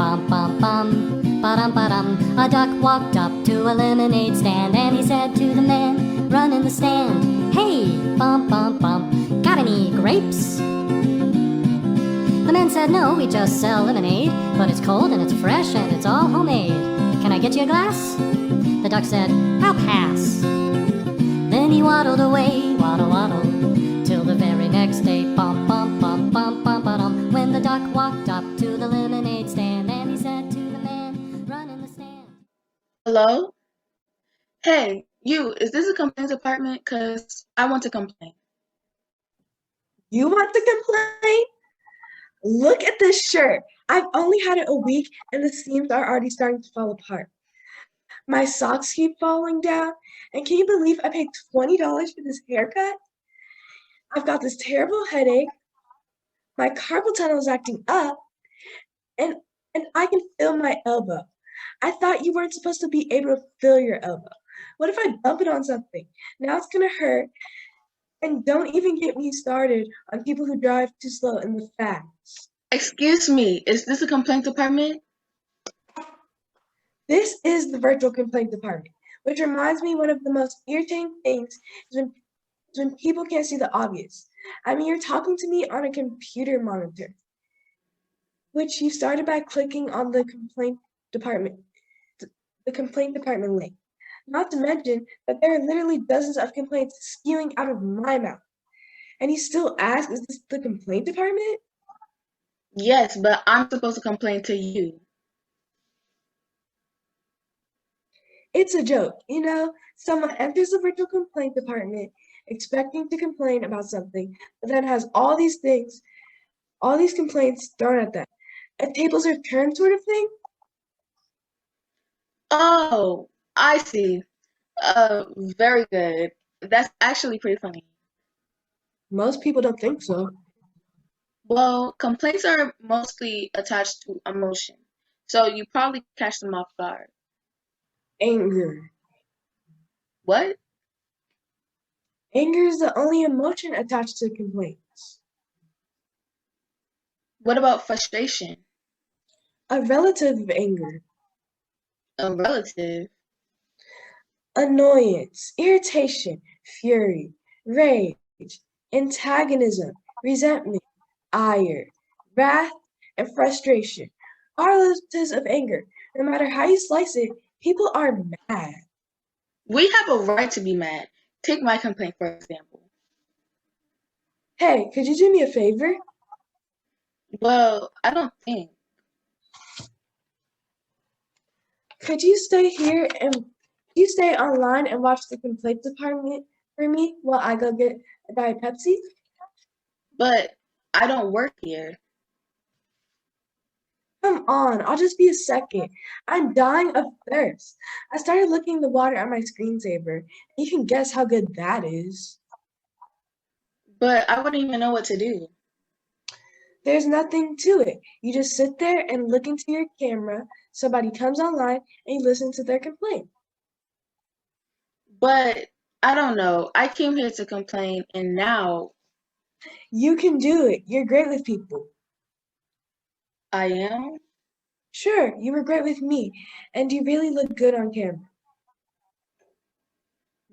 bum bum bum, ba-dum ba-dum. A duck walked up to a lemonade stand and he said to the man running the stand, "Hey, bum bum bum, got any grapes?" The man said, "No, we just sell lemonade, but it's cold and it's fresh and it's all homemade. Can I get you a glass?" The duck said, "I'll pass." Then he waddled away, waddle waddle, till the very next day, bum bum bum bum bum ba-dum, when the duck walked up to the lemonade stand and he said to the man running the stand, Hello? Hey, you, is this a complaint department? Because I want to complain. You want to complain? Look at this shirt. I've only had it a week and the seams are already starting to fall apart. My socks keep falling down. And can you believe I paid $20 for this haircut? I've got this terrible headache. My carpal tunnel is acting up. And I can feel my elbow. I thought you weren't supposed to be able to feel your elbow. What if I bump it on something? Now it's going to hurt. And don't even get me started on people who drive too slow in the fast. Excuse me, is this a complaint department? This is the virtual complaint department, which reminds me one of the most irritating things is when people can't see the obvious. I mean, you're talking to me on a computer monitor, which you started by clicking on the complaint department link. Not to mention that there are literally dozens of complaints spewing out of my mouth. And you still ask, is this the complaint department? Yes, but I'm supposed to complain to you. It's a joke, you know? Someone enters the virtual complaint department expecting to complain about something, but then has all these complaints thrown at them. A tables are turned sort of thing? Oh, I see. Very good. That's actually pretty funny. Most people don't think so. Well, complaints are mostly attached to emotion, so you probably catch them off guard. Anger. What? Anger is the only emotion attached to complaints. What about frustration? A relative of anger. A relative? Annoyance, irritation, fury, rage, antagonism, resentment, ire, wrath, and frustration are relatives of anger. No matter how you slice it, people are mad. We have a right to be mad. Take my complaint, for example. Hey, could you do me a favor? Well, I don't think. Could you stay online and watch the complaint department for me while I go get a Diet Pepsi? But I don't work here. Come on, I'll just be a second. I'm dying of thirst. I started looking the water at my screensaver. You can guess how good that is. But I wouldn't even know what to do. There's nothing to it. You just sit there and look into your camera. Somebody comes online and you listen to their complaint. But I don't know. I came here to complain, and now You can do it. You're great with people. I am. Sure, you were great with me, and you really look good on camera.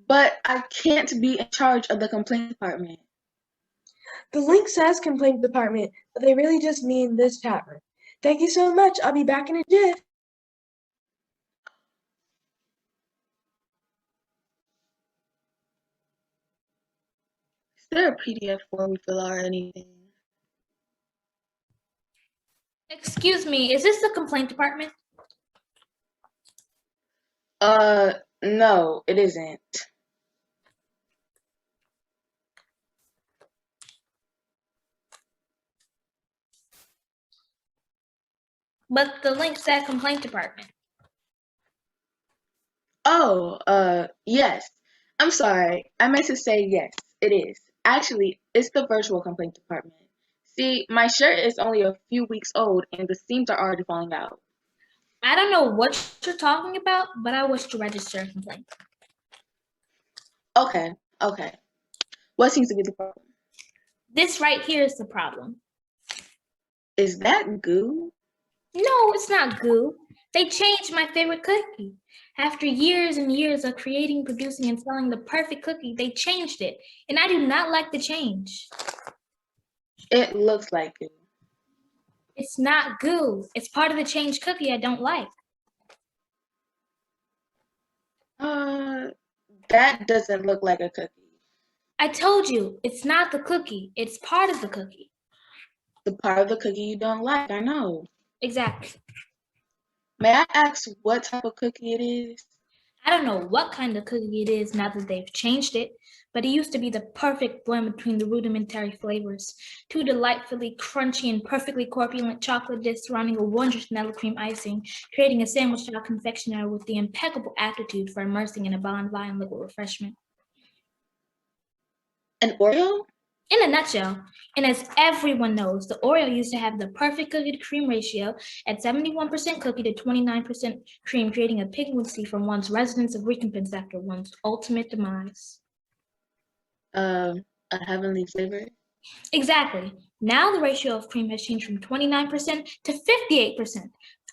But I can't be in charge of the complaint department. The link says complaint department, but they really just mean this chat room. Thank you so much. I'll be back in a jiff. Is there a PDF form we fill out or anything? Excuse me, is this the complaint department? No, it isn't. But the link said complaint department. Oh, yes. I'm sorry. I meant to say yes, it is. Actually, it's the virtual complaint department. See, my shirt is only a few weeks old and the seams are already falling out. I don't know what you're talking about, but I wish to register a complaint. Okay. What seems to be the problem? This right here is the problem. Is that goo? No, it's not goo. They changed my favorite cookie. After years and years of creating, producing, and selling the perfect cookie, they changed it. And I do not like the change. It looks like it. It's not goo. It's part of the changed cookie I don't like. That doesn't look like a cookie. I told you, it's not the cookie. It's part of the cookie. The part of the cookie you don't like, I know. Exactly. May I ask what type of cookie it is? I don't know what kind of cookie it is now that they've changed it, but it used to be the perfect blend between the rudimentary flavors. Two delightfully crunchy and perfectly corpulent chocolate discs surrounding a wondrous vanilla cream icing, creating a sandwich-style confectioner with the impeccable aptitude for immersing in a bonfire liquid refreshment. An Oreo? In a nutshell, and as everyone knows, the Oreo used to have the perfect cookie to cream ratio at 71% cookie to 29% cream, creating a piquancy from one's residence of recompense after one's ultimate demise. A heavenly flavor? Exactly. Now the ratio of cream has changed from 29% to 58%.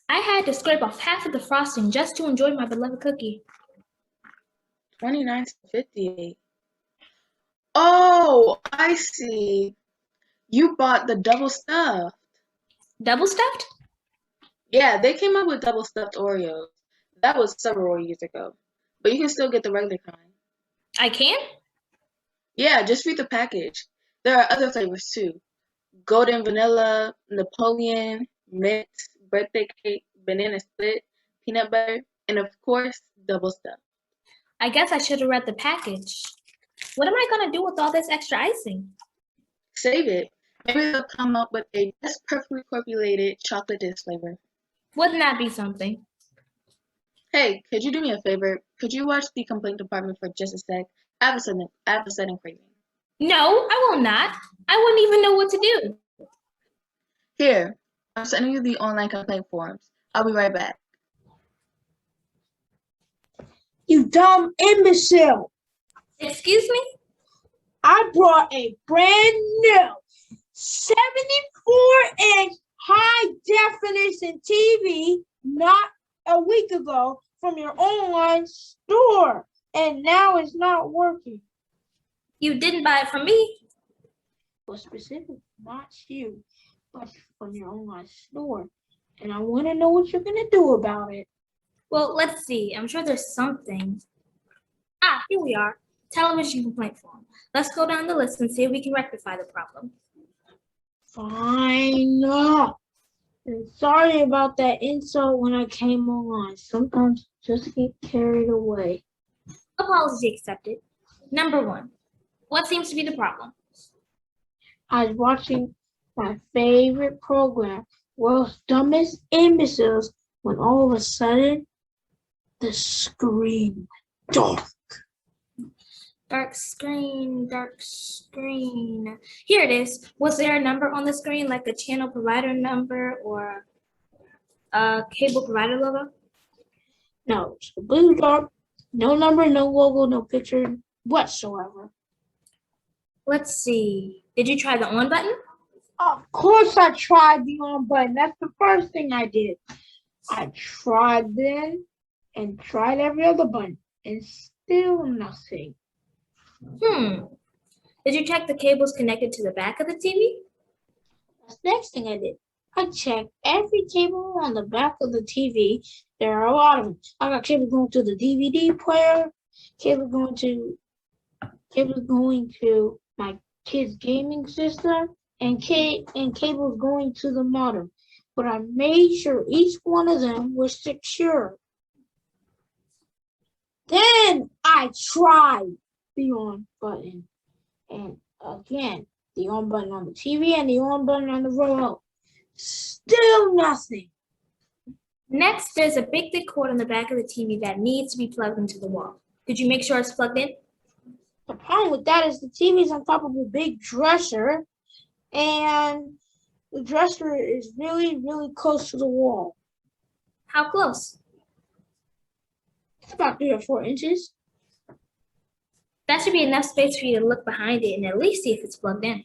I had to scrape off half of the frosting just to enjoy my beloved cookie. 29 to 58. Oh, I see. You bought the double stuffed. Double stuffed? Yeah, they came up with double stuffed Oreos. That was several years ago. But you can still get the regular kind. I can? Yeah, just read the package. There are other flavors too. Golden vanilla, Napoleon, mint, birthday cake, banana split, peanut butter, and of course, double stuffed. I guess I should have read the package. What am I going to do with all this extra icing? Save it. Maybe they'll come up with a just perfectly corpulated chocolate disc flavor. Wouldn't that be something? Hey, could you do me a favor? Could you watch the complaint department for just a sec? I have a sudden craving. No, I will not. I wouldn't even know what to do. Here, I'm sending you the online complaint forms. I'll be right back. You dumb imbecile. Excuse me? I brought a brand new 74-inch high definition TV not a week ago from your online store, and now it's not working. You didn't buy it from me. Well, specifically, not you, but from your online store. And I want to know what you're going to do about it. Well, let's see. I'm sure there's something. Ah, here we are. Television complaint form. Let's go down the list and see if we can rectify the problem. Fine. And sorry about that insult when I came online. Sometimes just get carried away. Apology accepted. Number 1. What seems to be the problem? I was watching my favorite program, World's Dumbest Imbeciles, when all of a sudden, the screen went dark. Dark screen, dark screen. Here it is. Was there a number on the screen, like a channel provider number or a cable provider logo? No, it's completely dark. No number, no logo, no picture whatsoever. Let's see. Did you try the on button? Of course I tried the on button. That's the first thing I did. I tried then and tried every other button and still nothing. Did you check the cables connected to the back of the TV? That's the next thing I did. I checked every cable on the back of the TV. There are a lot of them. I got cables going to the DVD player, cables going to my kid's gaming system, and cables going to the modem. But I made sure each one of them was secure. Then I tried the on button. And again, the on button on the TV and the on button on the remote. Still nothing. Next, there's a big thick cord on the back of the TV that needs to be plugged into the wall. Did you make sure it's plugged in? The problem with that is the TV is on top of a big dresser, and the dresser is really, really close to the wall. How close? It's about 3 or 4 inches. That should be enough space for you to look behind it and at least see if it's plugged in.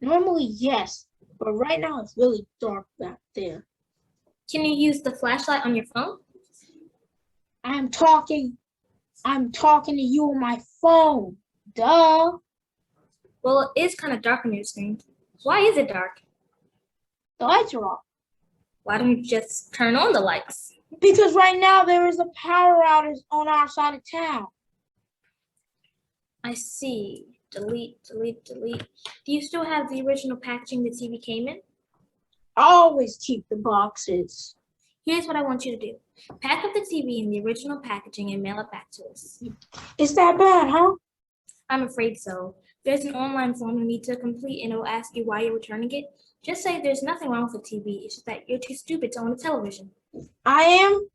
Normally, yes, but right now it's really dark back there. Can you use the flashlight on your phone? I'm talking to you on my phone. Duh. Well, it is kind of dark on your screen. Why is it dark? The lights are off. Why don't you just turn on the lights? Because right now there is a power outage on our side of town. I see. Delete, delete, delete. Do you still have the original packaging the TV came in? I always keep the boxes. Here's what I want you to do. Pack up the TV in the original packaging and mail it back to us. Is that bad, huh? I'm afraid so. There's an online form you need to complete and it will ask you why you're returning it. Just say there's nothing wrong with the TV, it's just that you're too stupid to own a television. I am?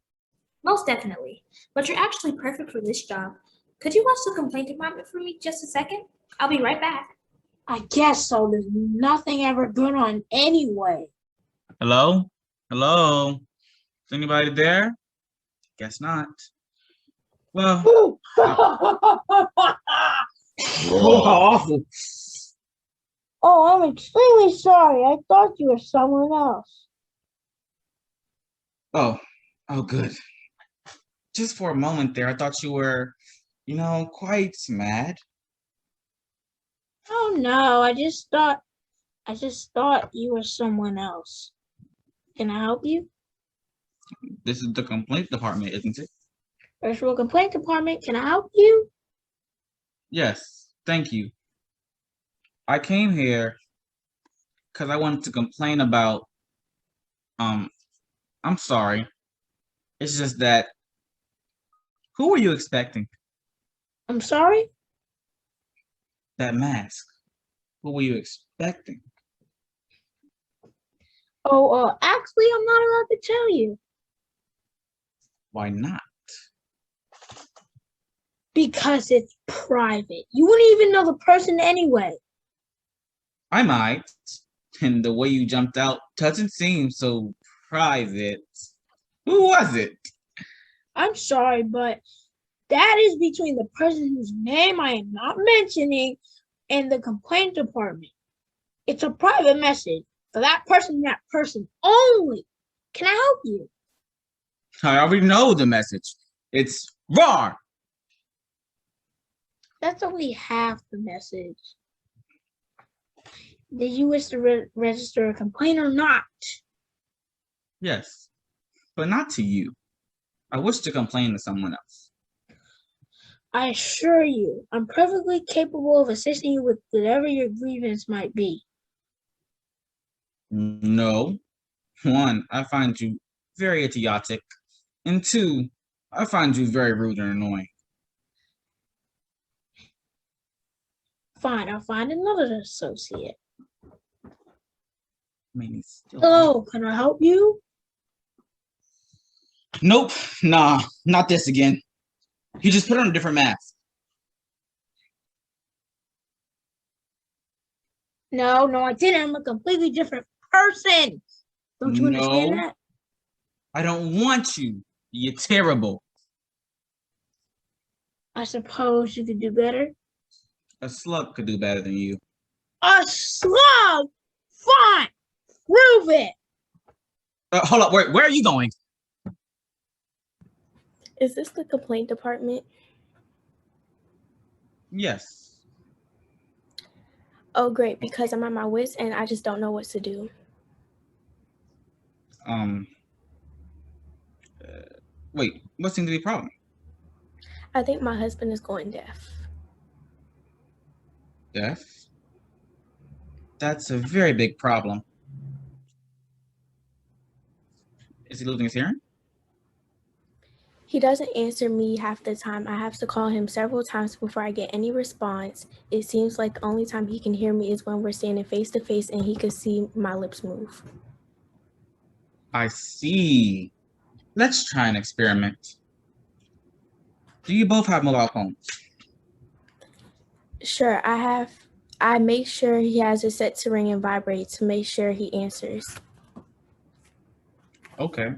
Most definitely. But you're actually perfect for this job. Could you watch the complaint department for me just a second? I'll be right back. I guess so. There's nothing ever good on anyway. Hello? Hello? Is anybody there? Guess not. Well, awful. Oh, I'm extremely sorry. I thought you were someone else. Oh, good. Just for a moment there, I thought you were, quite mad. Oh no, I just thought you were someone else. Can I help you? This is the complaint department, isn't it? Virtual complaint department, can I help you? Yes, thank you. I came here because I wanted to complain about, I'm sorry. It's just that, who were you expecting? I'm sorry? That mask. Who were you expecting? Oh, actually, I'm not allowed to tell you. Why not? Because it's private. You wouldn't even know the person anyway. I might. And the way you jumped out doesn't seem so private. Who was it? I'm sorry, but that is between the person whose name I am not mentioning and the complaint department. It's a private message for that person only. Can I help you? I already know the message. It's RAR. That's only half the message. Did you wish to register a complaint or not? Yes, but not to you. I wish to complain to someone else. I assure you, I'm perfectly capable of assisting you with whatever your grievance might be. No. One, I find you very idiotic. And two, I find you very rude and annoying. Fine, I'll find another associate. I mean, he's still... Hello, can I help you? Nope. Nah, not this again. You just put on a different mask. No, I didn't. I'm a completely different person. Don't you understand No. that? I don't want you. You're terrible. I suppose you could do better. A slug could do better than you. A slug? Fine. Prove it. Hold up. Where are you going? Is this the complaint department? Yes. Oh, great, because I'm at my wits and I just don't know what to do. Wait, what seems to be the problem? I think my husband is going deaf. Deaf? That's a very big problem. Is he losing his hearing? He doesn't answer me half the time. I have to call him several times before I get any response. It seems like the only time he can hear me is when we're standing face to face and he can see my lips move. I see. Let's try an experiment. Do you both have mobile phones? Sure, I make sure he has it set to ring and vibrate to make sure he answers. Okay.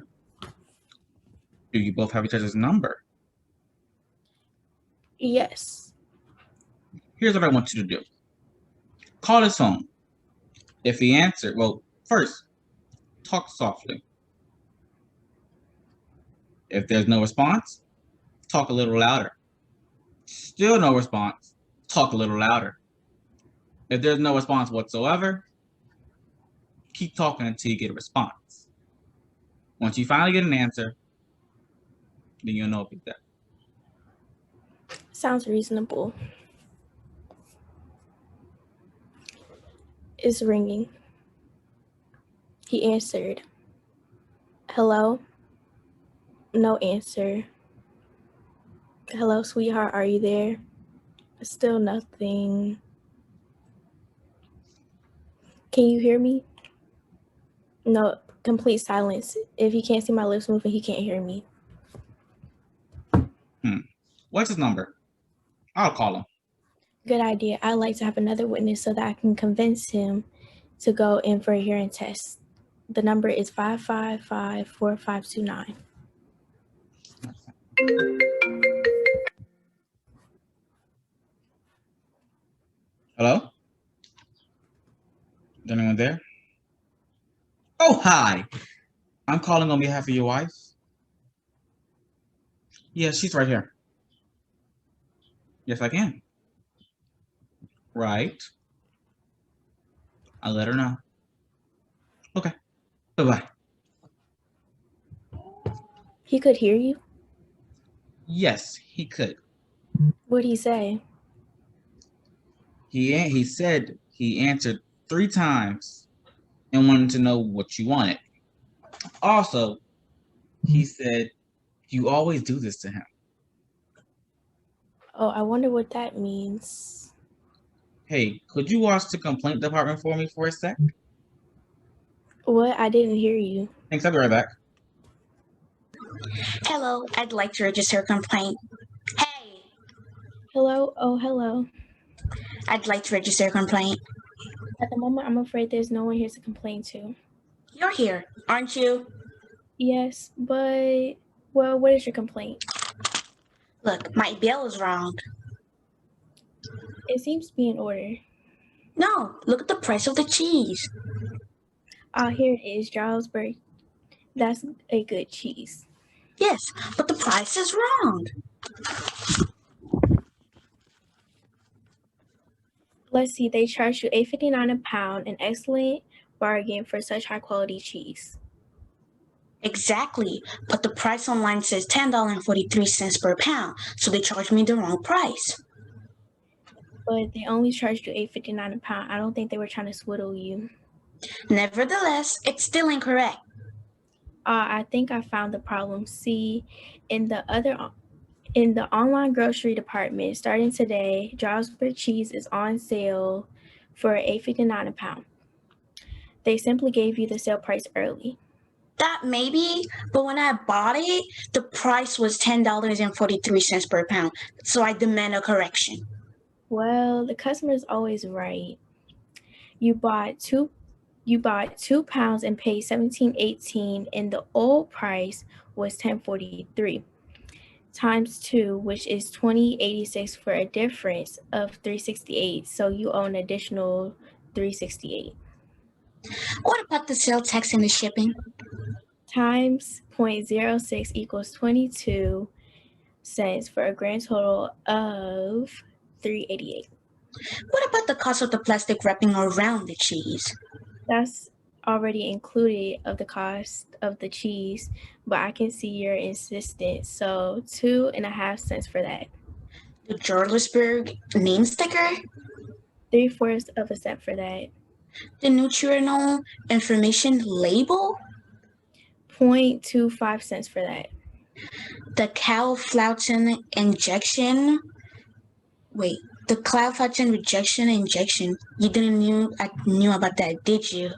Do you both have each other's number? Yes. Here's what I want you to do. Call his phone. If he answered, well, first, talk softly. If there's no response, talk a little louder. Still no response, talk a little louder. If there's no response whatsoever, keep talking until you get a response. Once you finally get an answer, then you'll know if it's there. Sounds reasonable. It's ringing. He answered. Hello? No answer. Hello, sweetheart, are you there? Still nothing. Can you hear me? No, complete silence. If he can't see my lips moving, he can't hear me. What's his number? I'll call him. Good idea. I'd like to have another witness so that I can convince him to go in for a hearing test. The number is 555-4529. Hello? Is anyone there? Oh, hi. I'm calling on behalf of your wife. Yeah, she's right here. Yes, I can. Right. I'll let her know. Okay. Bye-bye. He could hear you? Yes, he could. What'd he say? He said he answered 3 times and wanted to know what you wanted. Also, he said you always do this to him. Oh, I wonder what that means. Hey, could you watch the complaint department for me for a sec? What? I didn't hear you. Thanks, I'll be right back. Hello, I'd like to register a complaint. Hey, Hello? Oh, hello. I'd like to register a complaint. At the moment, I'm afraid there's no one here to complain to. You're here, aren't you? Yes, but, well, what is your complaint? Look, my bill is wrong. It seems to be in order. No, look at the price of the cheese. Here it is, Jarlsberg. That's a good cheese. Yes, but the price is wrong. Let's see, they charge you $8.59 a pound, an excellent bargain for such high quality cheese. Exactly, but the price online says $10.43 per pound, so they charged me the wrong price. But they only charged you $8.59 a pound. I don't think they were trying to swindle you. Nevertheless, it's still incorrect. I think I found the problem. See, in the online grocery department, starting today, Jarlsberg cheese is on sale for $8.59 a pound. They simply gave you the sale price early. That maybe, but when I bought it, the price was $10.43 per pound, so I demand a correction. Well, the customer is always right. You bought 2 pounds and paid $17.18, and the old price was $10.43 times 2, which is $20.86 for a difference of $3.68. So you owe an additional $3.68. What about the sales tax and the shipping? Times 0.06 equals 22 cents for a grand total of $3.88. What about the cost of the plastic wrapping around the cheese? That's already included of the cost of the cheese, but I can see your insistence. So 2.5 cents for that. The Jarlsberg name sticker? 3/4 of a cent for that. The nutritional information label? 0.25 cents for that. The Calflauten injection? Wait, the Calflauten rejection injection. You didn't knew about that, did you?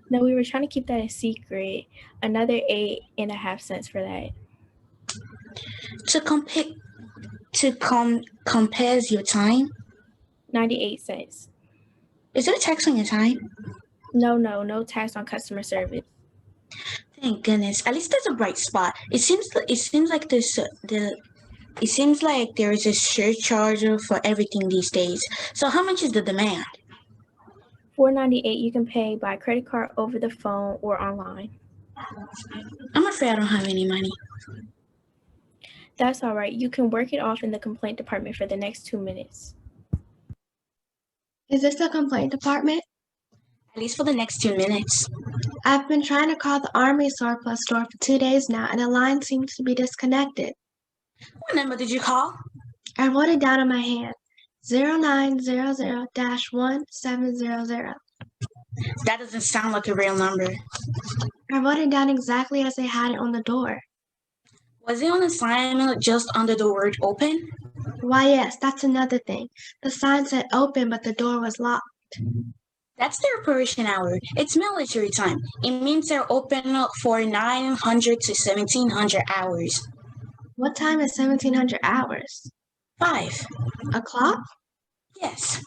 No, we were trying to keep that a secret. Another 8.5 cents for that. Compares your time? 98 cents. Is there a tax on your time? No tax on customer service. Thank goodness. At least there's a bright spot. It seems like there is a surcharge for everything these days. So how much is the demand? $4.98 you can pay by credit card, over the phone, or online. I'm afraid I don't have any money. That's all right. You can work it off in the complaint department for the next 2 minutes. Is this the complaint department? At least for the next 2 minutes. I've been trying to call the Army surplus store for 2 days now, and the line seems to be disconnected. What number did you call? I wrote it down on my hand. 0900-1700. That doesn't sound like a real number. I wrote it down exactly as they had it on the door. Was it on the sign just under the word open? Why, yes, that's another thing. The sign said open, but the door was locked. That's their operation hour. It's military time. It means they're open for 900 to 1700 hours. What time is 1700 hours? 5. O'clock? Yes.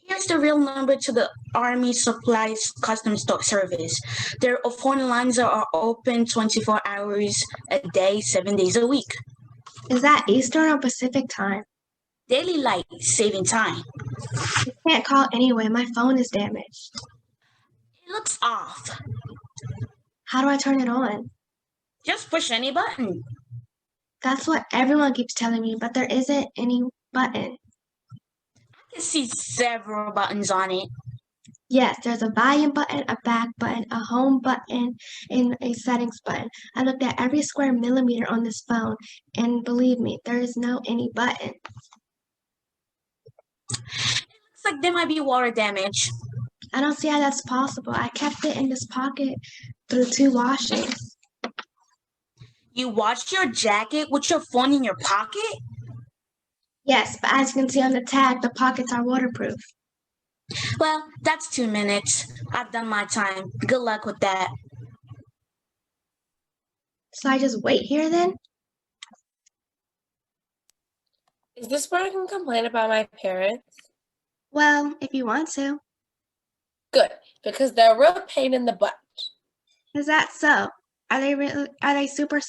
Here's the real number to the Army Supplies Custom Stock Service. Their phone lines are open 24 hours a day, 7 days a week. Is that Eastern or Pacific time? Daily light saving time. I can't call anyway. My phone is damaged. It looks off. How do I turn it on? Just push any button. That's what everyone keeps telling me, but there isn't any button. I can see several buttons on it. Yes, there's a volume button, a back button, a home button, and a settings button. I looked at every square millimeter on this phone, and believe me, there is no any button. Looks like there might be water damage. I don't see how that's possible. I kept it in this pocket through 2 washings. You washed your jacket with your phone in your pocket? Yes, but as you can see on the tag, the pockets are waterproof. Well, that's 2 minutes. I've done my time. Good luck with that. So I just wait here then? Is this where I can complain about my parents? Well, if you want to. Good, because they're a real pain in the butt. Is that so? Are they super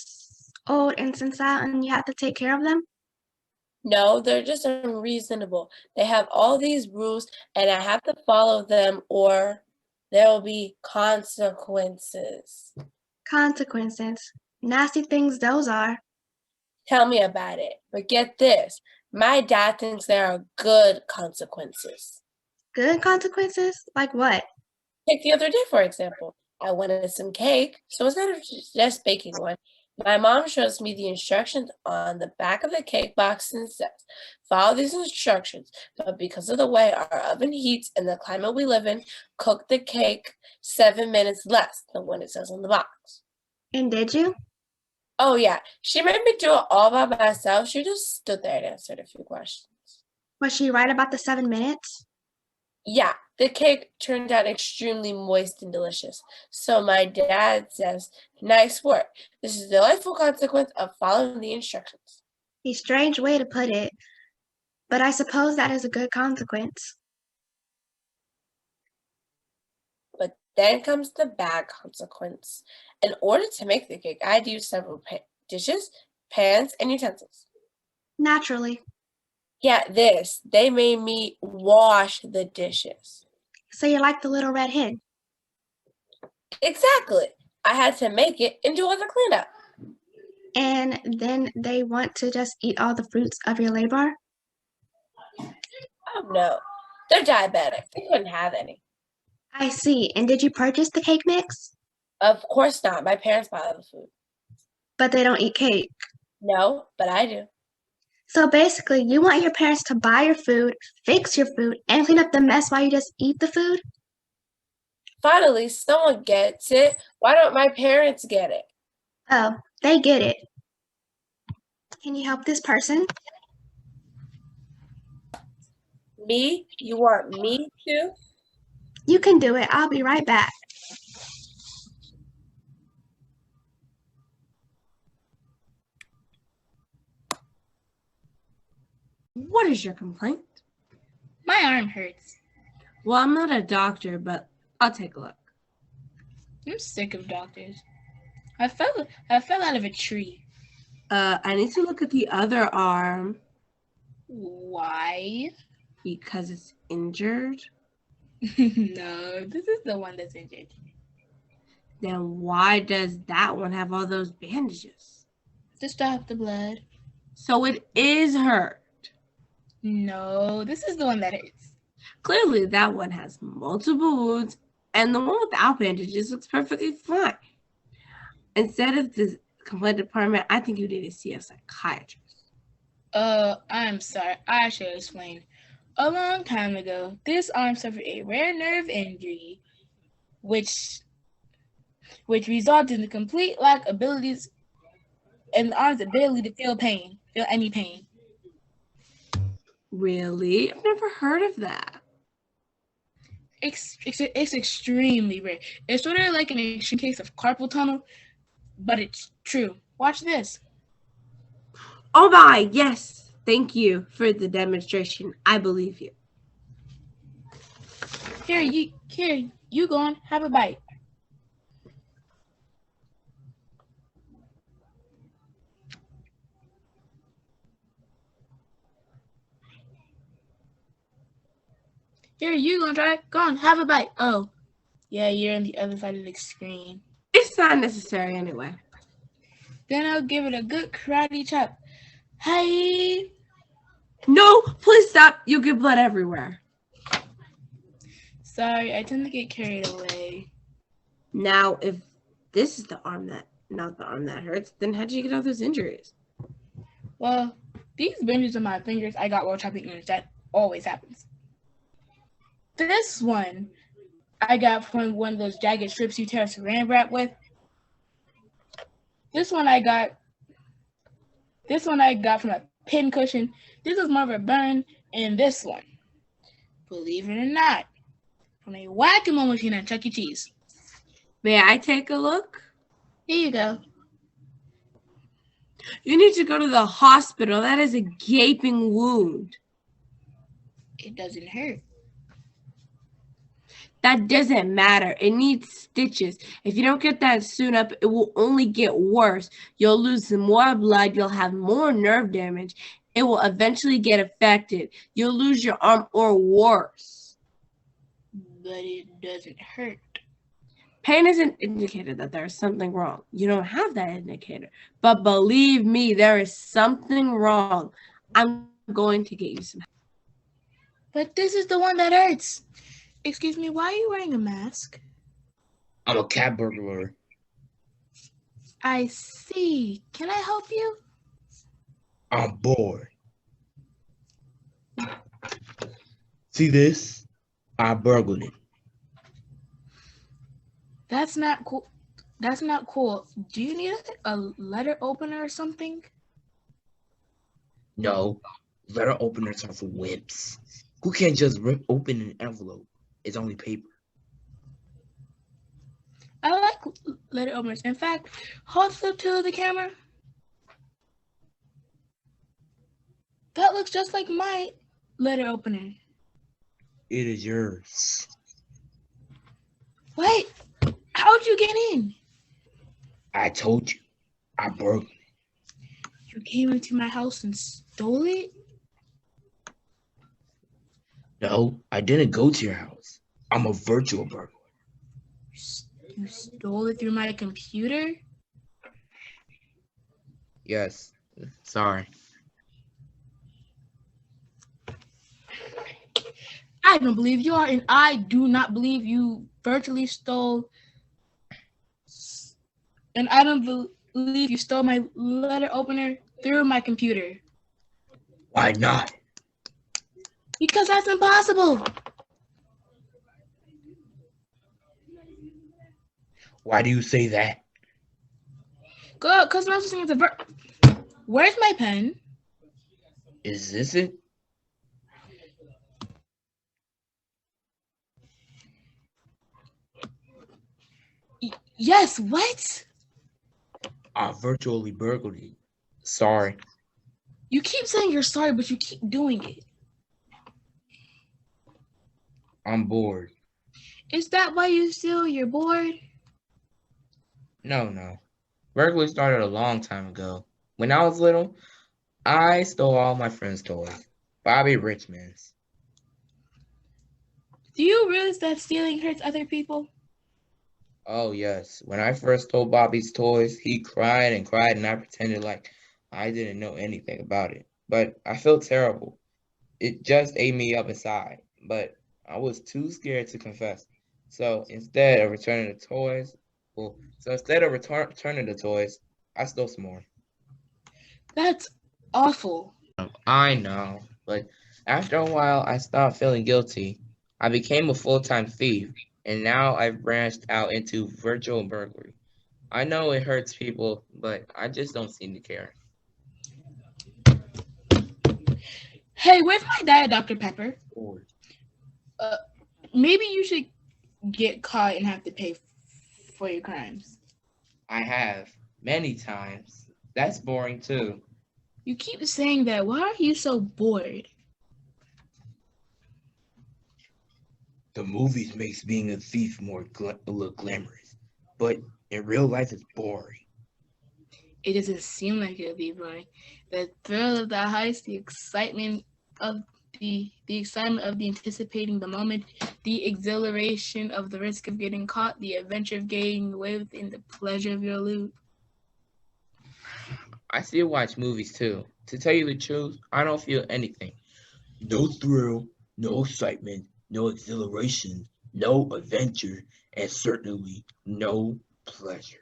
old and senile and you have to take care of them? No, they're just unreasonable. They have all these rules and I have to follow them or there will be consequences. Consequences. Nasty things those are. Tell me about it. But get this, my dad thinks there are good consequences. Good consequences? Like what? Take the other day, for example. I wanted some cake, so instead of just baking one, my mom shows me the instructions on the back of the cake box and says, follow these instructions, but because of the way our oven heats and the climate we live in, cook the cake 7 minutes less than what it says on the box. And did you? Oh yeah, she made me do it all by myself. She just stood there and answered a few questions. Was she right about the 7 minutes? Yeah, the cake turned out extremely moist and delicious. So my dad says, nice work. This is the delightful consequence of following the instructions. A strange way to put it, but I suppose that is a good consequence. But then comes the bad consequence. In order to make the cake, I had to use several dishes, pans, and utensils. Naturally. Get this, they made me wash the dishes. So you're like the little red hen. Exactly. I had to make it and do all the cleanup. And then they want to just eat all the fruits of your labor? Oh no, they're diabetic. They couldn't have any. I see. And did you purchase the cake mix? Of course not. My parents buy the food. But they don't eat cake. No, but I do. So basically, you want your parents to buy your food, fix your food, and clean up the mess while you just eat the food? Finally, someone gets it. Why don't my parents get it? Oh, they get it. Can you help this person? Me? You want me to? You can do it. I'll be right back. What is your complaint? My arm hurts. Well, I'm not a doctor, but I'll take a look. I'm sick of doctors. I fell out of a tree. I need to look at the other arm. Why? Because it's injured? No, this is the one that's injured. Then why does that one have all those bandages? To stop the blood. So it is hurt. No, this is the one that hurts. Clearly, that one has multiple wounds, and the one without bandages looks perfectly fine. Instead of the complaint department, I think you need to see a psychiatrist. I'm sorry. I should explain. A long time ago, this arm suffered a rare nerve injury, which resulted in the complete lack of abilities and the arm's ability to feel any pain. Really? I've never heard of that. It's extremely rare. It's sort of like an extreme case of carpal tunnel, but it's true. Watch this. Oh my, yes. Thank you for the demonstration. I believe you. Here, you go on, have a bite. Here, you gonna try it? Go on, have a bite. Oh, yeah, you're on the other side of the screen. It's not necessary anyway. Then I'll give it a good karate chop. Hi. No, please stop. You'll get blood everywhere. Sorry, I tend to get carried away. Now, if this is the arm that, not the arm that hurts, then how'd you get all those injuries? Well, these bandages on my fingers I got while chopping onions. That always happens. This one I got from one of those jagged strips you tear saran wrap with. This one I got from a pin cushion. This was more of a burn, and this one, believe it or not, from a whack-a-mole machine at Chuck E. Cheese. May I take a look? Here you go. You need to go to the hospital. That is a gaping wound. It doesn't hurt. That doesn't matter. It needs stitches. If you don't get that soon up, it will only get worse. You'll lose more blood. You'll have more nerve damage. It will eventually get affected. You'll lose your arm or worse. But it doesn't hurt. Pain is an indicator that there is something wrong. You don't have that indicator. But believe me, there is something wrong. I'm going to get you some help. But this is the one that hurts. Excuse me, why are you wearing a mask? I'm a cat burglar. I see. Can I help you? I'm bored. See this? I burgled it. That's not cool. That's not cool. Do you need a letter opener or something? No, letter openers are for wimps. Who can't just rip open an envelope? It's only paper. I like letter openers. In fact, hold flip to the camera. That looks just like my letter opener. It is yours. Wait, how'd you get in? I told you. I burgled it. You came into my house and stole it? No, I didn't go to your house. I'm a virtual burglar. You stole it through my computer? Yes. Sorry. I don't believe you are, and I do not believe you virtually stole. And I don't believe you stole my letter opener through my computer. Why not? Because that's impossible. Why do you say that? Good, because no such thing as Where's my pen? Is this it? Yes, what? I virtually burgled it. Sorry. You keep saying you're sorry, but you keep doing it. I'm bored. Is that why you steal? You're bored? No. Burglary started a long time ago. When I was little, I stole all my friends' toys. Bobby Richmonds. Do you realize that stealing hurts other people? Oh, yes. When I first stole Bobby's toys, he cried and cried, and I pretended like I didn't know anything about it. But I felt terrible. It just ate me up inside. But I was too scared to confess. So instead of returning the toys, I stole some more. That's awful. I know, but after a while, I stopped feeling guilty. I became a full-time thief, and now I've branched out into virtual burglary. I know it hurts people, but I just don't seem to care. Hey, where's my diet, Dr. Pepper? Or Maybe you should get caught and have to pay for your crimes. I have many times. That's boring too. You keep saying that. Why are you so bored? The movies makes being a thief more look glamorous, but in real life it's boring. It doesn't seem like it'll be boring. The thrill of the heist, the excitement of the excitement of the anticipating the moment, the exhilaration of the risk of getting caught, the adventure of getting away with, and the pleasure of your loot. I still watch movies too. To tell you the truth, I don't feel anything. No thrill, no excitement, no exhilaration, no adventure, and certainly no pleasure.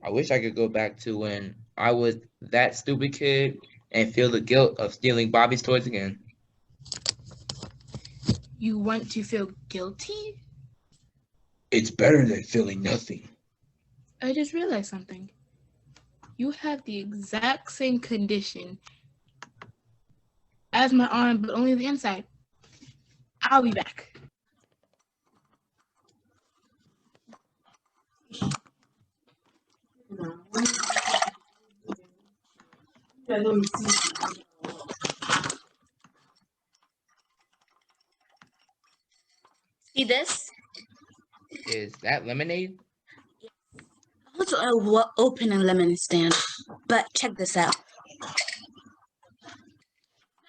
I wish I could go back to when I was that stupid kid and feel the guilt of stealing Bobby's toys again. You want to feel guilty? It's better than feeling nothing. I just realized something. You have the exact same condition as my arm, but only the inside. I'll be back. See this? Is that lemonade? What's open a lemon stand? But check this out.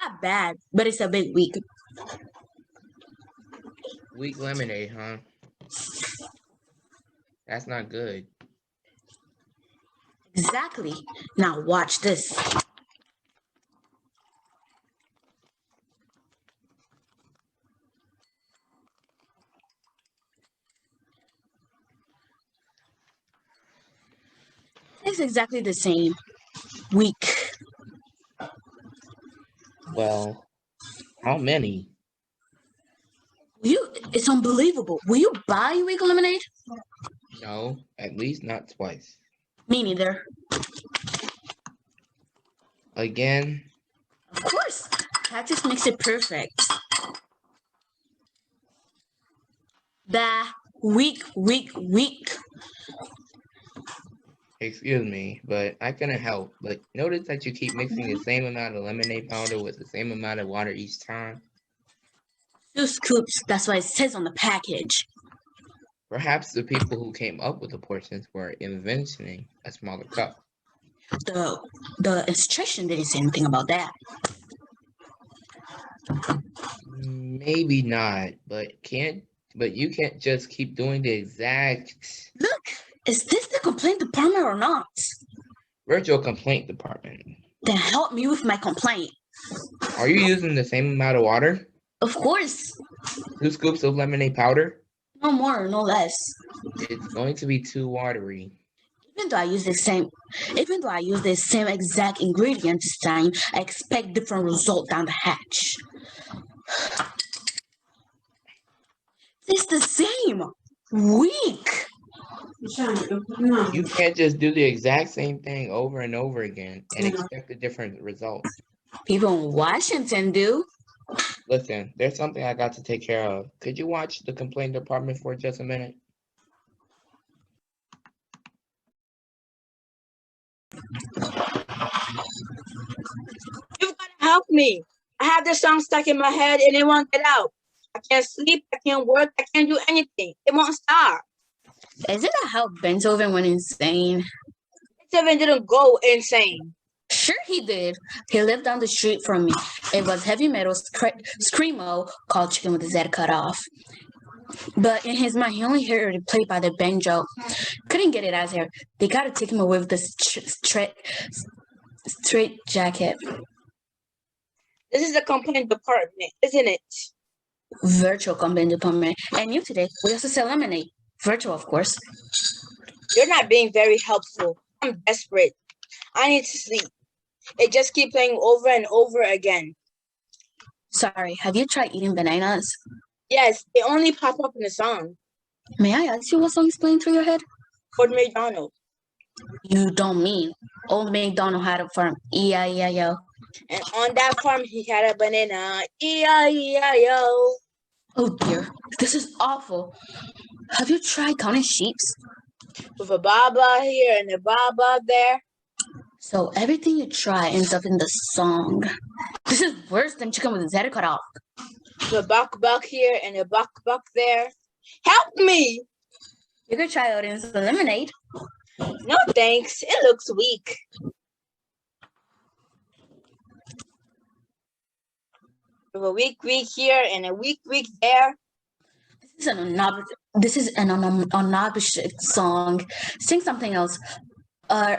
Not bad, but it's a bit weak. Weak lemonade, huh? That's not good. Exactly. Now watch this. It's exactly the same. Weak. Well, how many? It's unbelievable. Will you buy weak lemonade? No, at least not twice. Me neither. Again? Of course. Practice makes it perfect. Weak. Excuse me, but I couldn't help but notice that you keep mixing the same amount of lemonade powder with the same amount of water each time. 2 scoops. That's what it says on the package. Perhaps the people who came up with the portions were inventing a smaller cup. The instruction didn't say anything about that. Maybe not, but you can't just keep doing the exact. Look, is this the complaint department or not? Virtual complaint department. Then help me with my complaint. Are you using the same amount of water? Of course. 2 scoops of lemonade powder? No more, no less. It's going to be too watery. Even though I use the same exact ingredient this time, I expect different result down the hatch. It's the same. Weak. You can't just do the exact same thing over and over again and expect a different result. People in Washington do. Listen, there's something I got to take care of. Could you watch the complaint department for just a minute? You've got to help me. I have this song stuck in my head and it won't get out. I can't sleep, I can't work, I can't do anything. It won't stop. Isn't that how Beethoven went insane? Beethoven didn't go insane. Sure he did. He lived down the street from me. It was heavy metal screamo called Chicken with his head cut off. But in his mind, he only heard it played by the banjo. Couldn't get it out there. They gotta take him away with this straight jacket. This is the complaint department, isn't it? Virtual complaint department. And you today, we also sell lemonade. Virtual, of course. You're not being very helpful. I'm desperate. I need to sleep. It just keeps playing over and over again. Sorry, have you tried eating bananas? Yes, they only pop up in the song. May I ask you what song is playing through your head? Old MacDonald. You don't mean Old MacDonald had a farm. E-I-E-I-O. And on that farm, he had a banana. E-I-E-I-O. Oh dear, this is awful. Have you tried counting sheeps? With a baba here and a baba there. So everything you try ends up in the song. This is worse than Chicken with his head cut off. The buck here and a buck there. Help me! You could try out in some lemonade. No thanks. It looks weak. With a weak here and a weak there. This is an unobvious song. Sing something else.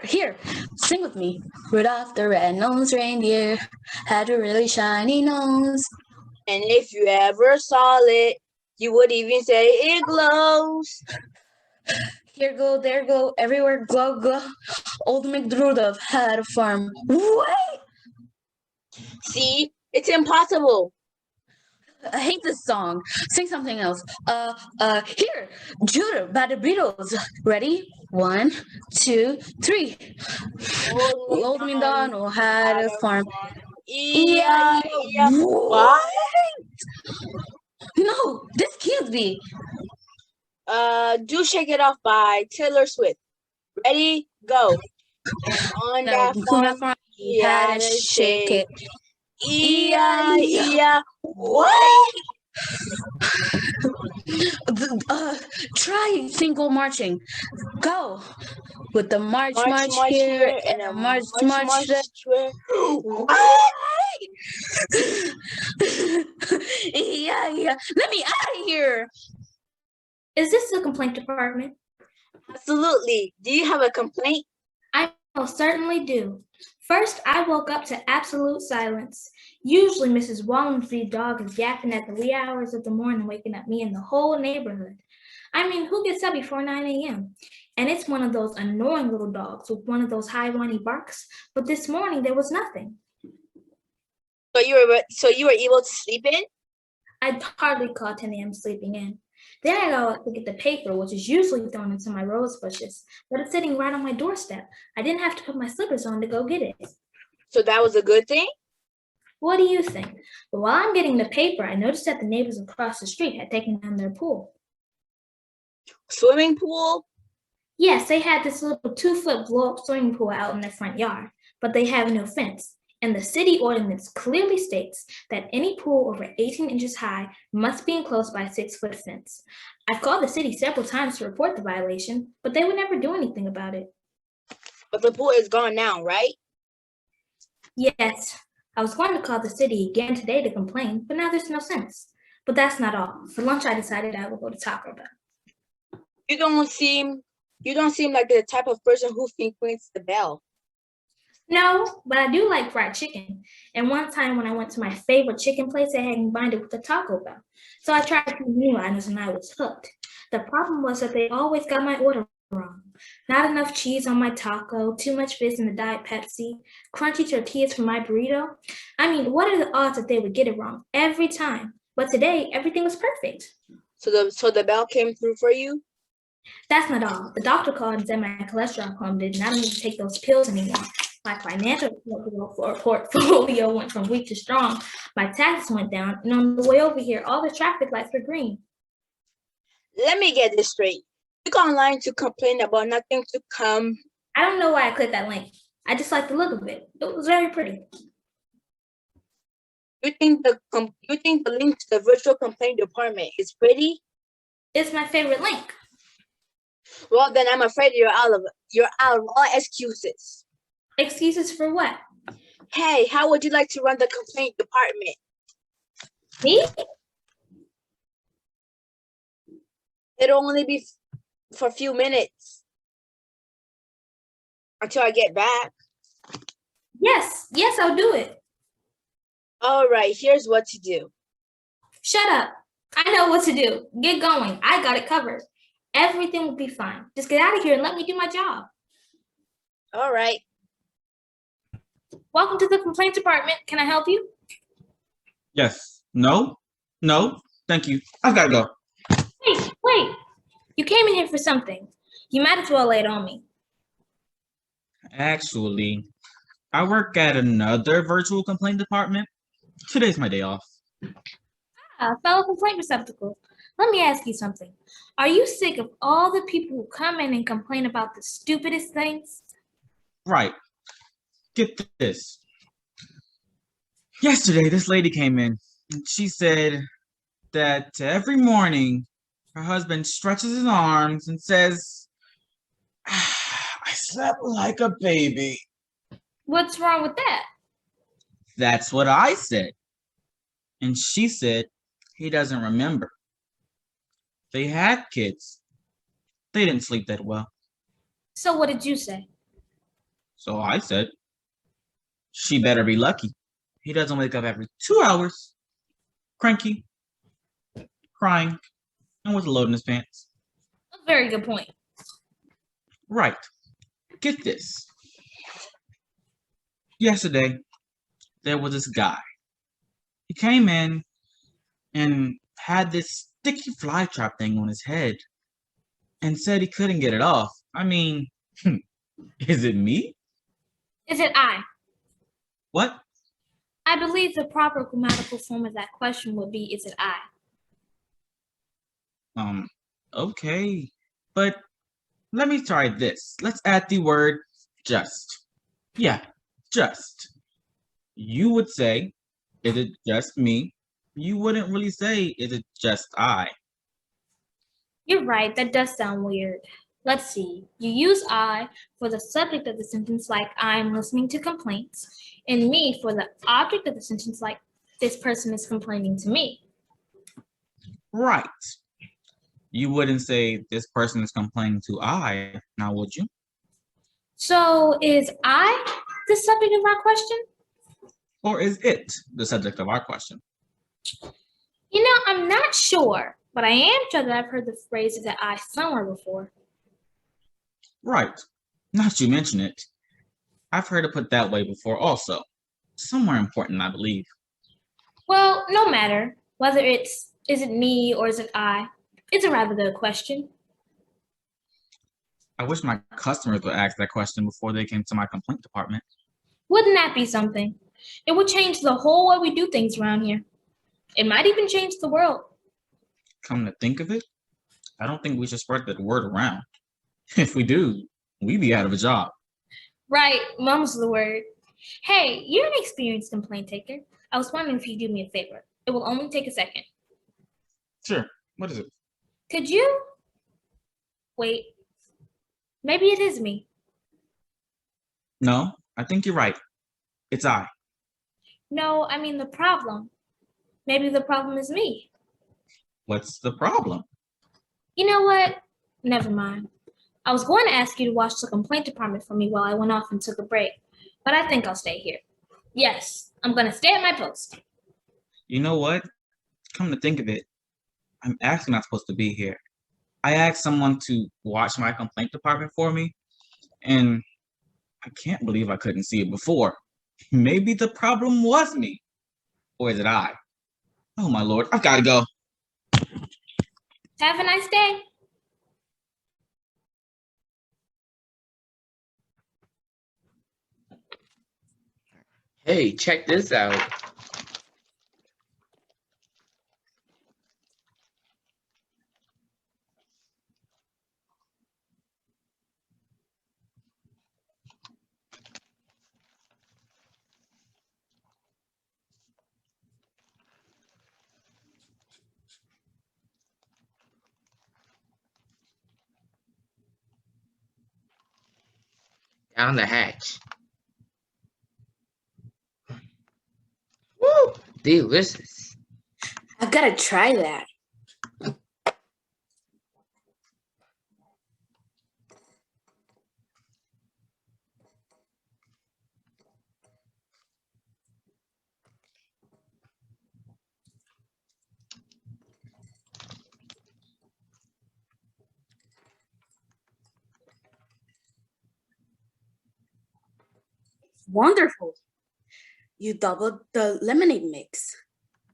Here, sing with me. Rudolph the red-nosed reindeer had a really shiny nose. And if you ever saw it, you would even say it glows. Here go, there go, everywhere glow, glow. Old MacDrudolph had a farm. Wait! See, it's impossible. I hate this song. Sing something else. Here, Judah by the Beatles. Ready? 1, 2, 3. Old MacDonald had a farm. What? No, this can't be. Do Shake It Off by Taylor Swift. Ready? Go. And on that farm, he had to shake it. E-I-E-I. What? Try single marching. Go. With the march here and a march there. Yeah. Let me out of here. Is this the complaint department? Absolutely. Do you have a complaint? I most certainly do. First, I woke up to absolute silence. Usually, Mrs. Wallensley's dog is yapping at the wee hours of the morning, waking up me and the whole neighborhood. I mean, who gets up before 9 a.m.? And it's one of those annoying little dogs with one of those high whiny barks. But this morning, there was nothing. So you were able to sleep in? I'd hardly call 10 a.m. sleeping in. Then I go out to get the paper, which is usually thrown into my rose bushes, but it's sitting right on my doorstep. I didn't have to put my slippers on to go get it. So that was a good thing? What do you think? But while I'm getting the paper, I noticed that the neighbors across the street had taken down their pool. Swimming pool? Yes, they had this little 2-foot blow-up swimming pool out in their front yard, but they have no fence. And the city ordinance clearly states that any pool over 18 inches high must be enclosed by a 6-foot fence. I've called the city several times to report the violation, but they would never do anything about it. But the pool is gone now, right? Yes, I was going to call the city again today to complain, but now there's no sense. But that's not all. For lunch, I decided I would go to Taco Bell. You don't seem like the type of person who frequents the Bell. No, but I do like fried chicken. And one time when I went to my favorite chicken place, they had combined it with the Taco Bell. So I tried some new items and I was hooked. The problem was that they always got my order wrong. Not enough cheese on my taco, too much fizz in the Diet Pepsi, crunchy tortillas for my burrito. I mean, what are the odds that they would get it wrong every time? But today, everything was perfect. So the Bell came through for you? That's not all. The doctor called and said my cholesterol plummeted and I don't need to take those pills anymore. My financial portfolio went from weak to strong. My taxes went down, and on the way over here, all the traffic lights were green. Let me get this straight. You go online to complain about nothing to come. I don't know why I clicked that link. I just like the look of it. It was very pretty. You think the link to the virtual complaint department is pretty? It's my favorite link. Well, then I'm afraid you're out of all excuses. Excuses for what? Hey, how would you like to run the complaint department? Me? It'll only be for a few minutes until I get back. Yes, I'll do it. All right, here's what to do. Shut up. I know what to do. Get going. I got it covered. Everything will be fine. Just get out of here and let me do my job. All right. Welcome to the complaint department. Can I help you? Yes. No. No. Thank you. I've got to go. Wait. You came in here for something. You might as well lay it on me. Actually, I work at another virtual complaint department. Today's my day off. Fellow complaint receptacle. Let me ask you something. Are you sick of all the people who come in and complain about the stupidest things? Right. Get this. Yesterday, this lady came in and she said that every morning her husband stretches his arms and says, I slept like a baby. What's wrong with that? That's what I said. And she said he doesn't remember. They had kids. They didn't sleep that well. So what did you say? So I said, she better be lucky. He doesn't wake up every 2 hours, cranky, crying, and with a load in his pants. A very good point. Right. Get this. Yesterday, there was this guy. He came in and had this sticky fly trap thing on his head and said he couldn't get it off. I mean, is it me? Is it I? What? I believe the proper grammatical form of that question would be, is it I? Okay. But let me try this. Let's add the word just. Yeah, just. You would say, is it just me? You wouldn't really say, is it just I? You're right, that does sound weird. Let's see. You use I for the subject of the sentence like I'm listening to complaints, and me for the object of the sentence like this person is complaining to me. Right. You wouldn't say this person is complaining to I, now would you? So is I the subject of our question? Or is it the subject of our question? You know, I'm not sure, but I am sure that I've heard the phrase is it I somewhere before. Right. Now that you mention it, I've heard it put that way before also. Somewhere important, I believe. Well, no matter whether it's is it me or is it I, it's a rather good question. I wish my customers would ask that question before they came to my complaint department. Wouldn't that be something? It would change the whole way we do things around here. It might even change the world. Come to think of it, I don't think we should spread that word around. If we do, we'd be out of a job. Right, mum's the word. Hey, you're an experienced complaint taker. I was wondering if you'd do me a favor. It will only take a second. Sure. What is it? Could you? Wait, maybe it is me. No, I think you're right. It's I. No, I mean the problem. Maybe the problem is me. What's the problem? You know what? Never mind. I was going to ask you to watch the complaint department for me while I went off and took a break, but I think I'll stay here. Yes, I'm going to stay at my post. You know what? Come to think of it, I'm actually not supposed to be here. I asked someone to watch my complaint department for me, and I can't believe I couldn't see it before. Maybe the problem was me. Or is it I? Oh my lord, I've got to go. Have a nice day. Hey, check this out. Down the hatch. Delicious. I gotta try that. Wonderful. You doubled the lemonade mix.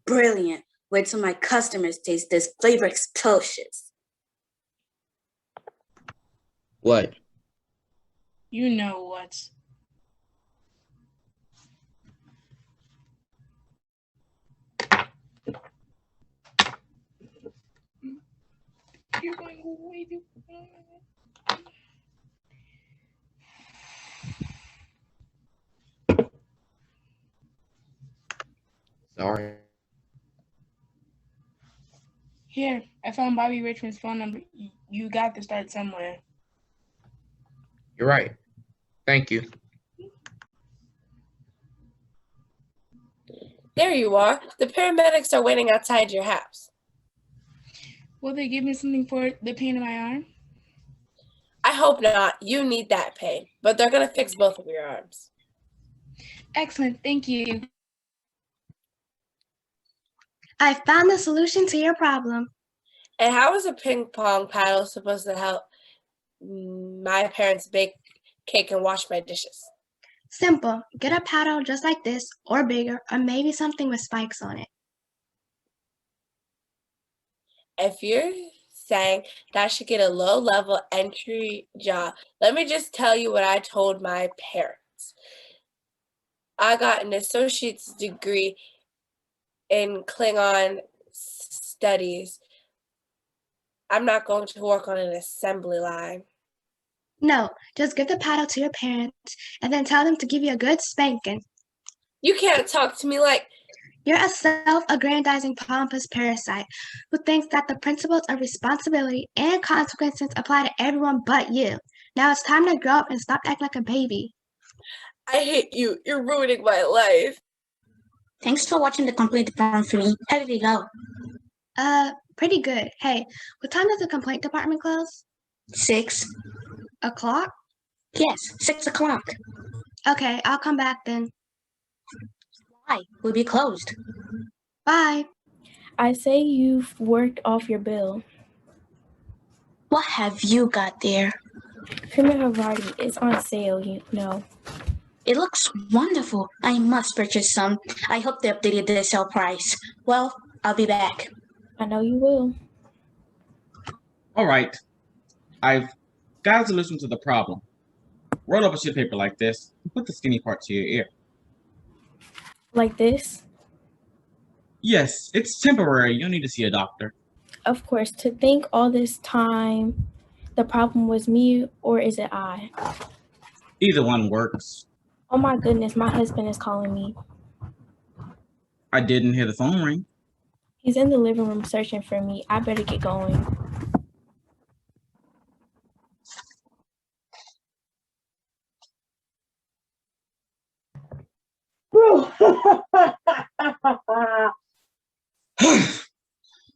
Brilliant. Wait till my customers taste this flavor explosions. What? You know what? You're going way too far. Sorry. Here, I found Bobby Richmond's phone number. You got to start somewhere. You're right. Thank you. There you are. The paramedics are waiting outside your house. Will they give me something for the pain in my arm? I hope not. You need that pain, but they're going to fix both of your arms. Excellent. Thank you. I found the solution to your problem. And how is a ping pong paddle supposed to help my parents bake cake and wash my dishes? Simple. Get a paddle just like this, or bigger, or maybe something with spikes on it. If you're saying that I should get a low-level entry job, let me just tell you what I told my parents. I got an associate's degree in Klingon studies. I'm not going to work on an assembly line. No, just give the paddle to your parents and then tell them to give you a good spanking. You can't talk to me like... You're a self-aggrandizing pompous parasite who thinks that the principles of responsibility and consequences apply to everyone but you. Now it's time to grow up and stop acting like a baby. I hate you. You're ruining my life. Thanks for watching the complaint department for me. How did it go? Pretty good. Hey, what time does the complaint department close? 6 o'clock? Yes, 6 o'clock. Okay, I'll come back then. Why? We'll be closed. Bye. I say you've worked off your bill. What have you got there? Cream of Havarti is on sale, you know. It looks wonderful. I must purchase some. I hope they updated the sale price. Well, I'll be back. I know you will. All right. I've got a solution to the problem. Roll up a sheet of paper like this and put the skinny part to your ear. Like this? Yes, it's temporary. You'll need to see a doctor. Of course. To think all this time the problem was me, or is it I? Either one works. Oh my goodness, my husband is calling me. I didn't hear the phone ring. He's in the living room searching for me. I better get going.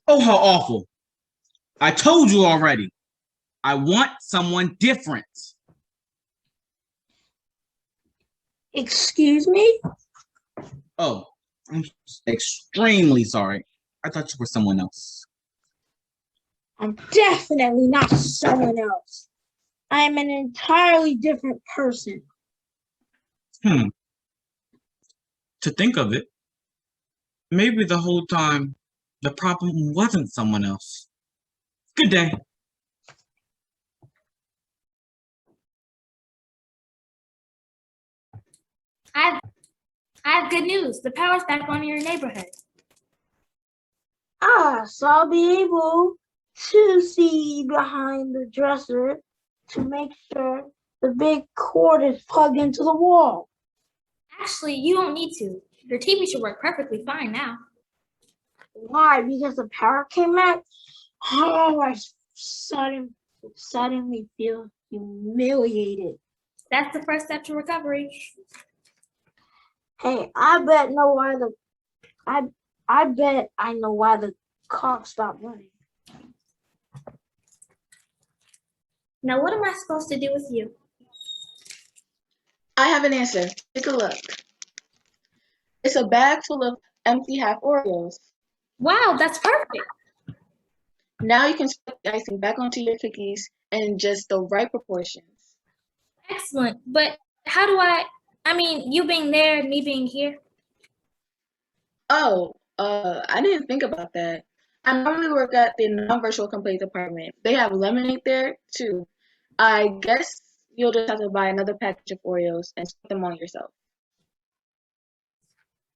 Oh, how awful. I told you already. I want someone different. Excuse me? Oh, I'm extremely sorry. I thought you were someone else. I'm definitely not someone else. I am an entirely different person. To think of it, maybe the whole time the problem wasn't someone else. Good day. I have good news. The power's back on in your neighborhood. So I'll be able to see behind the dresser to make sure the big cord is plugged into the wall. Actually, you don't need to. Your TV should work perfectly fine now. Why? Because the power came back? Oh, I suddenly feel humiliated. That's the first step to recovery. Hey, I bet I bet I know why the clock stopped running. Now, what am I supposed to do with you? I have an answer. Take a look. It's a bag full of empty half Oreos. Wow, that's perfect. Now you can spread the icing back onto your cookies in just the right proportions. Excellent. But how do I mean, you being there and me being here? Oh, I didn't think about that. I normally work at the non-virtual complaint department. They have lemonade there too. I guess you'll just have to buy another package of Oreos and put them on yourself.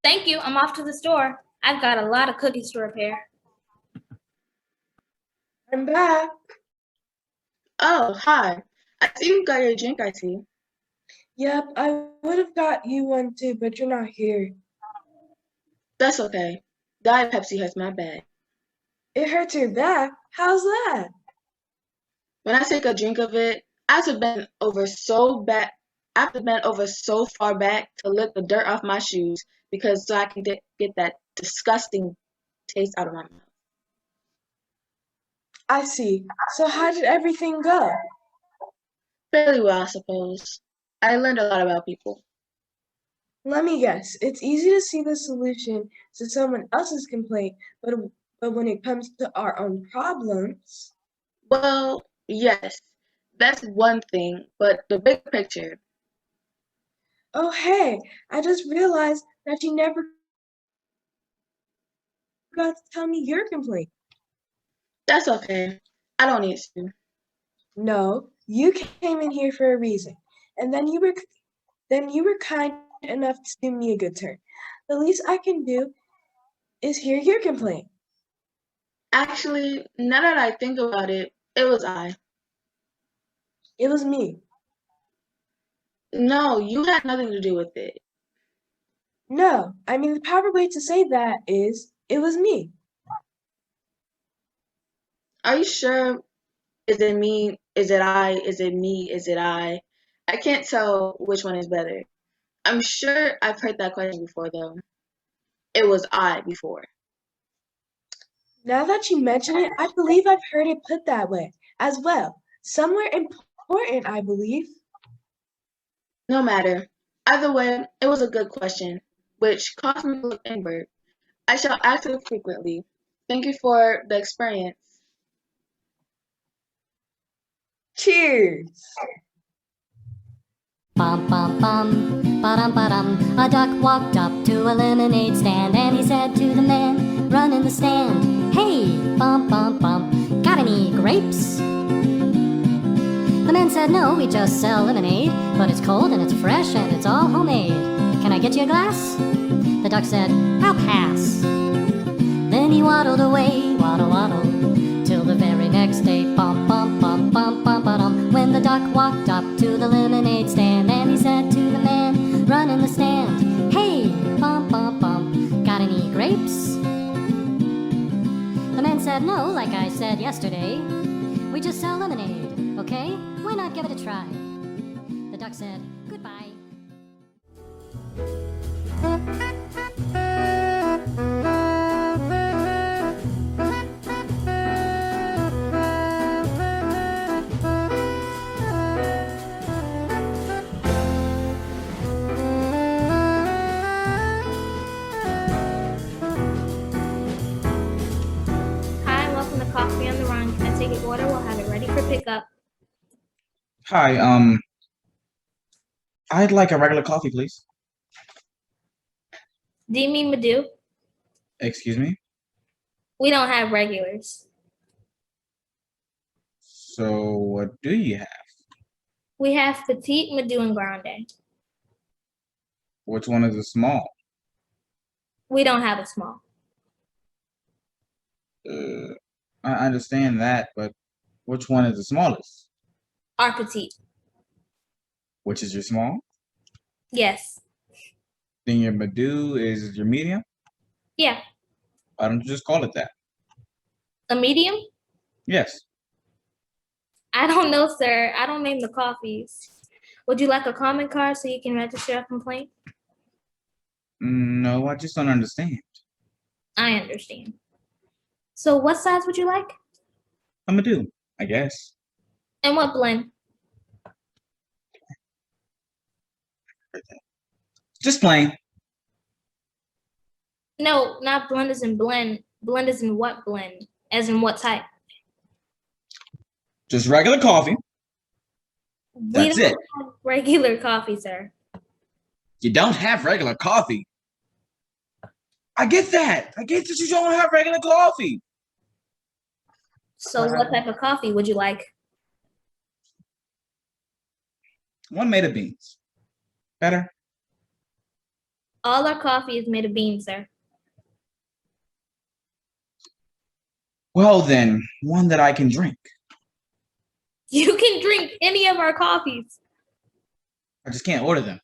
Thank you. I'm off to the store. I've got a lot of cookies to repair. I'm back. Oh, hi. I see you got your drink, I see. Yep, I would have got you one too, but you're not here. That's okay. Diet Pepsi has my bag. It hurts your back? How's that? When I take a drink of it, I have to bend over so far back to lick the dirt off my shoes because so I can get that disgusting taste out of my mouth. I see. So how did everything go? Fairly well, I suppose. I learned a lot about people. Let me guess. It's easy to see the solution to someone else's complaint, but when it comes to our own problems, Well, yes, that's one thing, but the big picture. oh hey, I just realized that you never got to tell me your complaint. That's okay. I don't need to. No, you came in here for a reason, and then you were kind enough to do me a good turn. The least I can do is hear your complaint. Actually, now that I think about it, it was I. It was me. No, you had nothing to do with it. No, I mean the proper way to say that is it was me. Are you sure? Is it me? Is it I? Is it me? Is it I? I can't tell which one is better. I'm sure I've heard that question before, though. It was I before. Now that you mention it, I believe I've heard it put that way as well. Somewhere important, I believe. No matter. Either way, it was a good question, which caused me to look inward. I shall ask it frequently. Thank you for the experience. Cheers. Bum bum bum, ba-dum. A duck walked up to a lemonade stand and he said to the man, run in the stand, hey, bum bum bum, got any grapes? The man said, no, we just sell lemonade, but it's cold and it's fresh and it's all homemade. Can I get you a glass? The duck said, I'll pass. Then he waddled away, waddle waddle, till the very next day, bum bum bum bum bum ba-dum. When the duck walked up to the lemonade stand and he said to the man, run in the stand, hey, bum bum bum, got any grapes? The man said, no, like I said yesterday, we just sell lemonade, okay? Why not give it a try? The duck said, goodbye. Hi, welcome to Coffee on the Run. Can I take your order? We'll have it ready for pickup. Hi, I'd like a regular coffee, please. Do you mean Madhu? Excuse me? We don't have regulars. So what do you have? We have petite, Madhu, and grande. Which one is the small? We don't have a small. I understand that, but which one is the smallest? Our petite. Which is your small? Yes. Then your Madhu is your medium? Yeah. Why don't you just call it that? A medium? Yes. I don't know, sir. I don't name the coffees. Would you like a comment card so you can register a complaint? No, I just don't understand. I understand. So what size would you like? I'm gonna do, I guess. And what blend? Just plain. No, not blend as in blend. Blend as in what blend? As in what type? Just regular coffee. We That's don't it. have regular coffee, sir. You don't have regular coffee. I get that. I get that you don't have regular coffee. So what type of coffee would you like? One made of beans. Better? All our coffee is made of beans, sir. Well then, one that I can drink. You can drink any of our coffees. I just can't order them.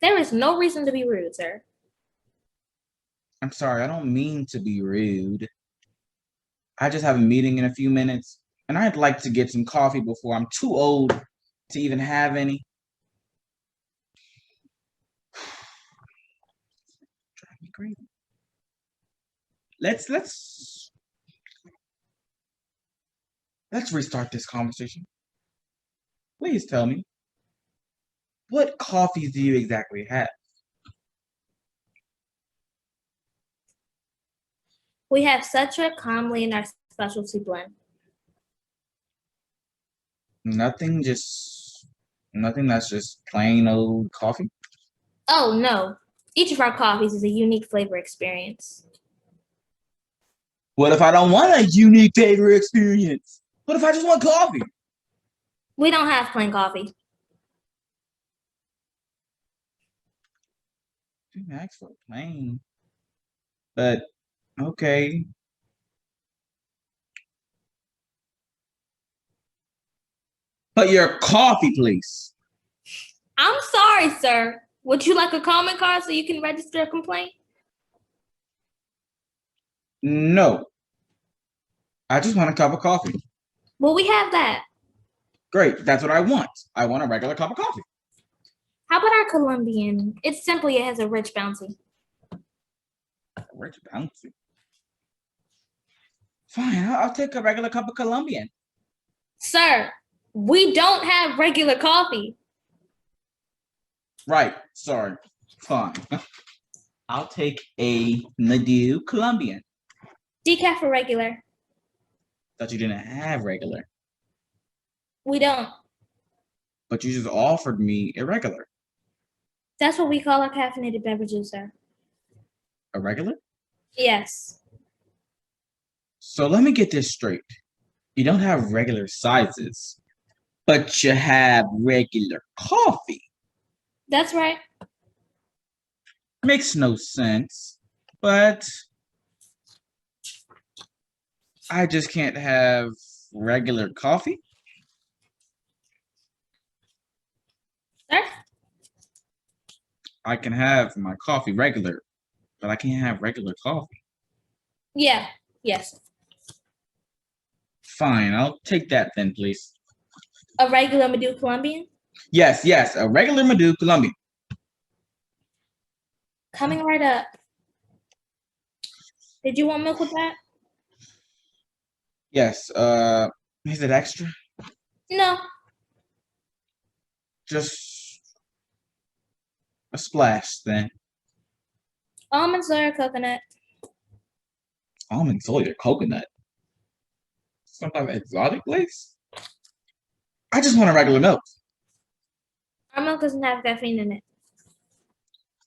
There is no reason to be rude, sir. I'm sorry, I don't mean to be rude. I just have a meeting in a few minutes, and I'd like to get some coffee before I'm too old to even have any. Drive me crazy. Let's restart this conversation. Please tell me, what coffees do you exactly have? We have Citra Calmly in our specialty blend. Nothing that's just plain old coffee? Oh, no. Each of our coffees is a unique flavor experience. What if I don't want a unique flavor experience? What if I just want coffee? We don't have plain coffee. Didn't ask for plain. But okay. But your coffee, please. I'm sorry, sir. Would you like a comment card so you can register a complaint? No. I just want a cup of coffee. Well, we have that. Great, that's what I want. I want a regular cup of coffee. How about our Colombian? It has a rich bouncy. Rich bouncy. Fine, I'll take a regular cup of Colombian. Sir, we don't have regular coffee. Right, sorry. Fine. I'll take a Madú Colombian. Decaf or regular? Thought you didn't have regular. We don't. But you just offered me irregular. That's what we call our caffeinated beverages, sir. A regular? Yes. So let me get this straight. You don't have regular sizes, but you have regular coffee. That's right. Makes no sense, but I just can't have regular coffee. Sir? I can have my coffee regular, but I can't have regular coffee. Yeah. Yes. Fine, I'll take that then, please. A regular Madú Colombian? Yes, a regular Madú Colombian. Coming right up. Did you want milk with that? Yes, is it extra? No. Just a splash then. Almond, soy, or coconut? Almond, soy, or coconut? Some type of exotic place? I just want a regular milk. Our milk doesn't have caffeine in it.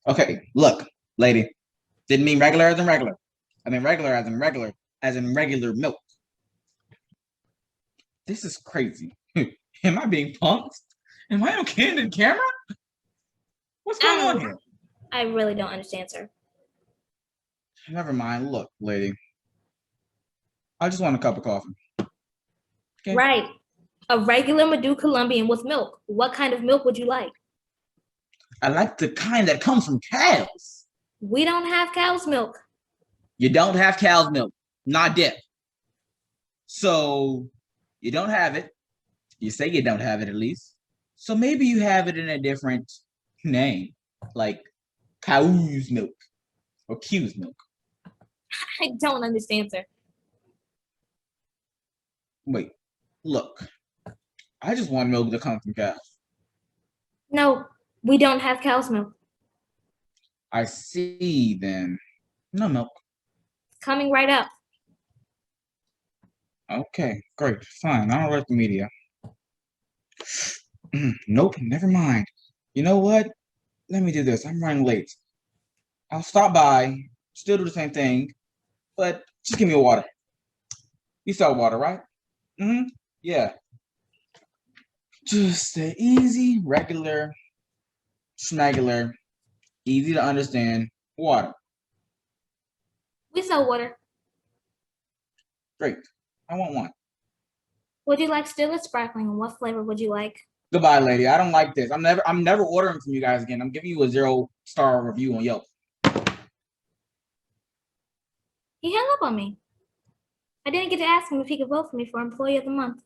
Okay, look, lady. Didn't mean regular as in regular. I mean regular as in regular milk. This is crazy. Am I being punked? Am I on candid camera? What's going on here? I really don't understand, sir. Never mind. Look, lady. I just want a cup of coffee. Okay. Right. A regular Madú Colombian with milk. What kind of milk would you like? I like the kind that comes from cows. We don't have cow's milk. You don't have cow's milk. Not dip. So you don't have it. You say you don't have it at least. So maybe you have it in a different name, like cow's milk or cow's milk. I don't understand, sir. Wait, look. I just want milk to come from cows. No, we don't have cow's milk. I see then. No milk. It's coming right up. Okay, great, fine. I'll write the media. Nope, never mind. You know what? Let me do this. I'm running late. I'll stop by, still do the same thing, but just give me a water. You sell water, right? Mm-hmm. Yeah. Just the easy, regular, schmegular, easy to understand water. We sell water. Great. I want one. Would you like still or sparkling? And what flavor would you like? Goodbye, lady. I don't like this. I'm never ordering from you guys again. I'm giving you a 0-star review on Yelp. He hung up on me. I didn't get to ask him if he could vote for me for Employee of the Month.